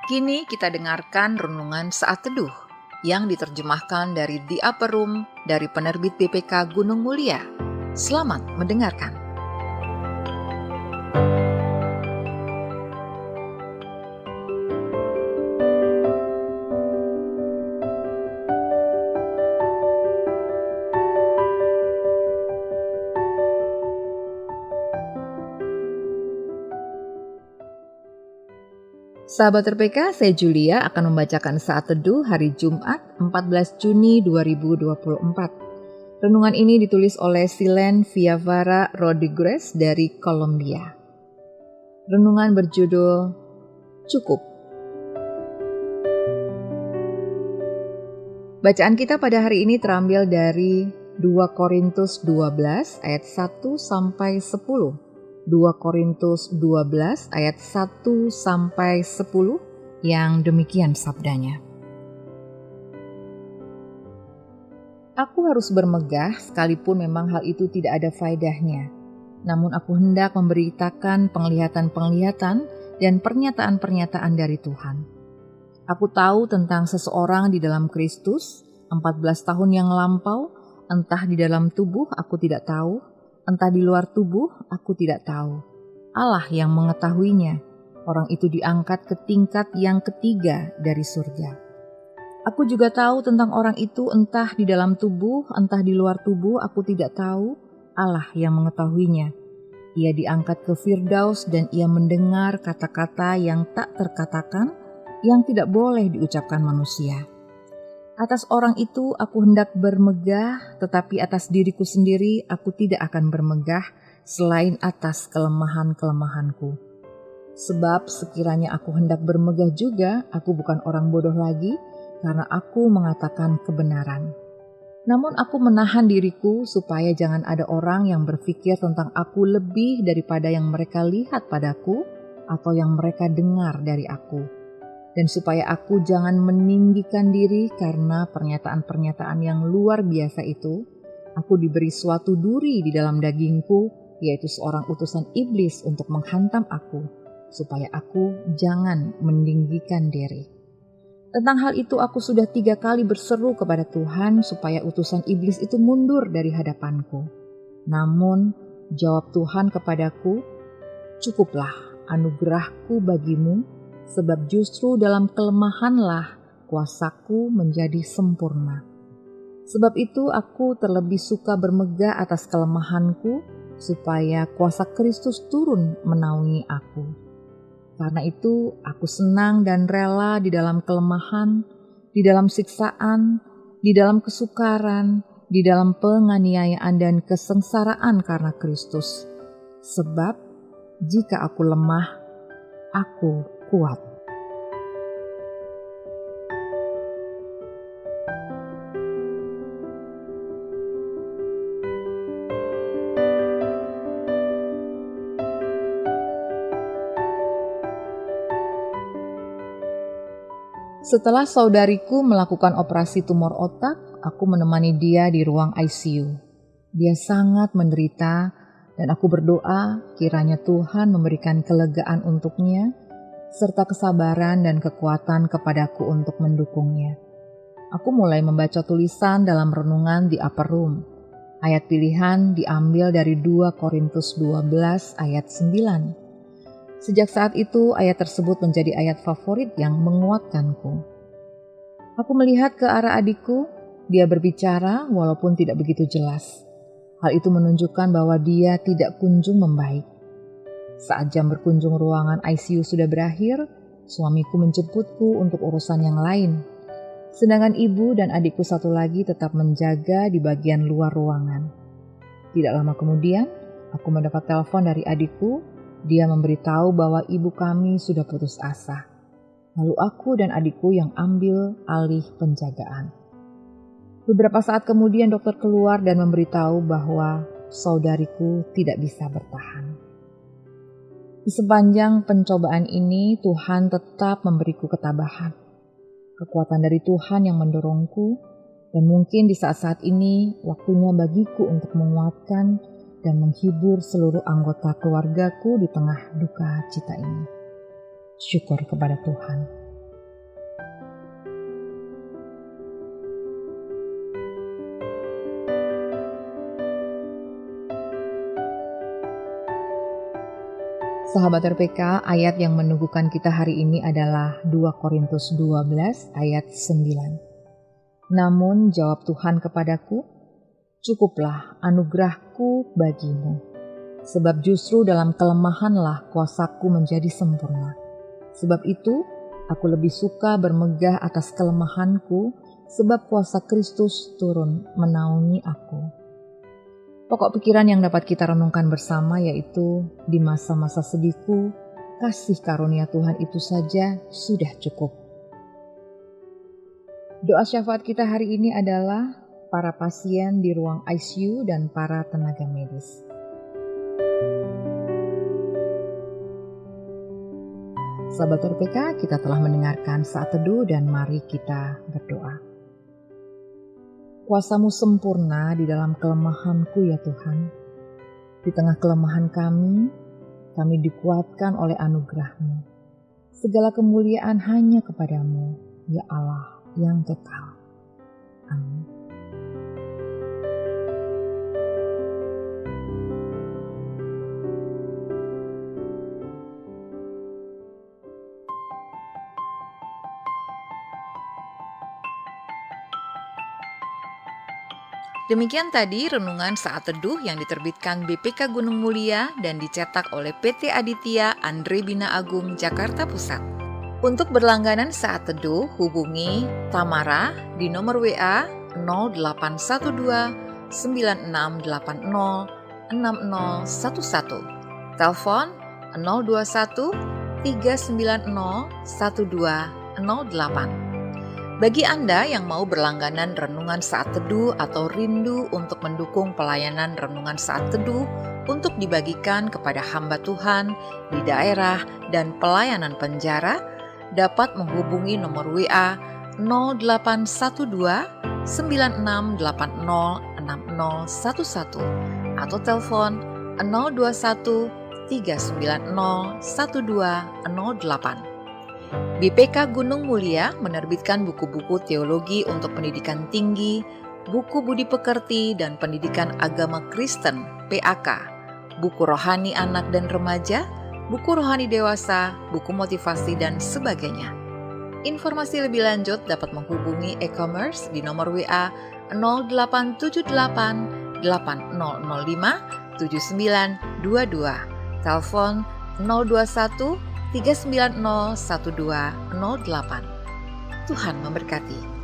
Kini kita dengarkan renungan saat teduh yang diterjemahkan dari The Upper Room dari penerbit BPK Gunung Mulia. Selamat mendengarkan. Sahabat RPK, saya Julia akan membacakan saat teduh hari Jumat 14 Juni 2024. Renungan ini ditulis oleh Silen Viavara Rodriguez dari Kolombia. Renungan berjudul Cukup. Bacaan kita pada hari ini terambil dari 2 Korintus 12 ayat 1 sampai 10. 2 Korintus 12 ayat 1 sampai 10 yang demikian sabdanya. Aku harus bermegah sekalipun memang hal itu tidak ada faedahnya. Namun aku hendak memberitakan penglihatan-penglihatan dan pernyataan-pernyataan dari Tuhan. Aku tahu tentang seseorang di dalam Kristus 14 tahun yang lampau, entah di dalam tubuh aku tidak tahu, entah di luar tubuh, aku tidak tahu. Allah yang mengetahuinya. Orang itu diangkat ke tingkat yang ketiga dari surga. Aku juga tahu tentang orang itu, entah di dalam tubuh, entah di luar tubuh, aku tidak tahu. Allah yang mengetahuinya. Ia diangkat ke Firdaus dan ia mendengar kata-kata yang tak terkatakan, yang tidak boleh diucapkan manusia. Atas orang itu aku hendak bermegah, tetapi atas diriku sendiri aku tidak akan bermegah selain atas kelemahan-kelemahanku. Sebab sekiranya aku hendak bermegah juga, aku bukan orang bodoh lagi, karena aku mengatakan kebenaran. Namun aku menahan diriku supaya jangan ada orang yang berpikir tentang aku lebih daripada yang mereka lihat padaku atau yang mereka dengar dari aku. Dan supaya aku jangan meninggikan diri karena pernyataan-pernyataan yang luar biasa itu, aku diberi suatu duri di dalam dagingku, yaitu seorang utusan iblis untuk menghantam aku, supaya aku jangan meninggikan diri. Tentang hal itu aku sudah 3 kali berseru kepada Tuhan supaya utusan iblis itu mundur dari hadapanku. Namun jawab Tuhan kepadaku, "Cukuplah anugerahku bagimu, sebab justru dalam kelemahanlah kuasaku menjadi sempurna. Sebab itu aku terlebih suka bermegah atas kelemahanku, supaya kuasa Kristus turun menaungi aku. Karena itu aku senang dan rela di dalam kelemahan, di dalam siksaan, di dalam kesukaran, di dalam penganiayaan dan kesengsaraan karena Kristus. Sebab jika aku lemah, aku kuat." Setelah saudariku melakukan operasi tumor otak, aku menemani dia di ruang ICU. Dia sangat menderita dan aku berdoa kiranya Tuhan memberikan kelegaan untuknya serta kesabaran dan kekuatan kepadaku untuk mendukungnya. Aku mulai membaca tulisan dalam renungan di Upper Room. Ayat pilihan diambil dari 2 Korintus 12 ayat 9. Sejak saat itu ayat tersebut menjadi ayat favorit yang menguatkanku. Aku melihat ke arah adikku, dia berbicara walaupun tidak begitu jelas. Hal itu menunjukkan bahwa dia tidak kunjung membaik. Saat jam berkunjung ruangan ICU sudah berakhir, suamiku menjemputku untuk urusan yang lain. Sedangkan ibu dan adikku satu lagi tetap menjaga di bagian luar ruangan. Tidak lama kemudian, aku mendapat telepon dari adikku. Dia memberitahu bahwa ibu kami sudah putus asa. Lalu aku dan adikku yang ambil alih penjagaan. Beberapa saat kemudian dokter keluar dan memberitahu bahwa saudariku tidak bisa bertahan. Di sepanjang pencobaan ini, Tuhan tetap memberiku ketabahan. Kekuatan dari Tuhan yang mendorongku, dan mungkin di saat-saat ini waktunya bagiku untuk menguatkan dan menghibur seluruh anggota keluargaku di tengah duka cita ini. Syukur kepada Tuhan. Sahabat RPK, ayat yang meneguhkan kita hari ini adalah 2 Korintus 12 ayat 9. Namun jawab Tuhan kepadaku, cukuplah anugerahku bagimu, sebab justru dalam kelemahanlah kuasaku menjadi sempurna. Sebab itu, aku lebih suka bermegah atas kelemahanku, sebab kuasa Kristus turun menaungi aku. Pokok pikiran yang dapat kita renungkan bersama yaitu, di masa-masa sedihku, kasih karunia Tuhan itu saja sudah cukup. Doa syafaat kita hari ini adalah para pasien di ruang ICU dan para tenaga medis. Sahabat RPK, kita telah mendengarkan saat teduh dan mari kita berdoa. Kuasa-Mu sempurna di dalam kelemahanku ya Tuhan. Di tengah kelemahan kami dikuatkan oleh anugerah-Mu. Segala kemuliaan hanya kepadamu, ya Allah yang kekal. Amin. Demikian tadi renungan saat teduh yang diterbitkan BPK Gunung Mulia dan dicetak oleh PT Aditya Andre Bina Agung Jakarta Pusat. Untuk berlangganan saat teduh, hubungi Tamara di nomor WA 0812 9680 6011, telepon 021 390 1208. Bagi Anda yang mau berlangganan renungan saat teduh atau rindu untuk mendukung pelayanan renungan saat teduh untuk dibagikan kepada hamba Tuhan di daerah dan pelayanan penjara, dapat menghubungi nomor WA 0812 9680 6011 atau telepon 021 390 1208. BPK Gunung Mulia menerbitkan buku-buku teologi untuk pendidikan tinggi, buku budi pekerti dan pendidikan agama Kristen (PAK), buku rohani anak dan remaja, buku rohani dewasa, buku motivasi dan sebagainya. Informasi lebih lanjut dapat menghubungi e-commerce di nomor WA 0878 8005 7922, telepon 021 390 1208. Tuhan memberkati.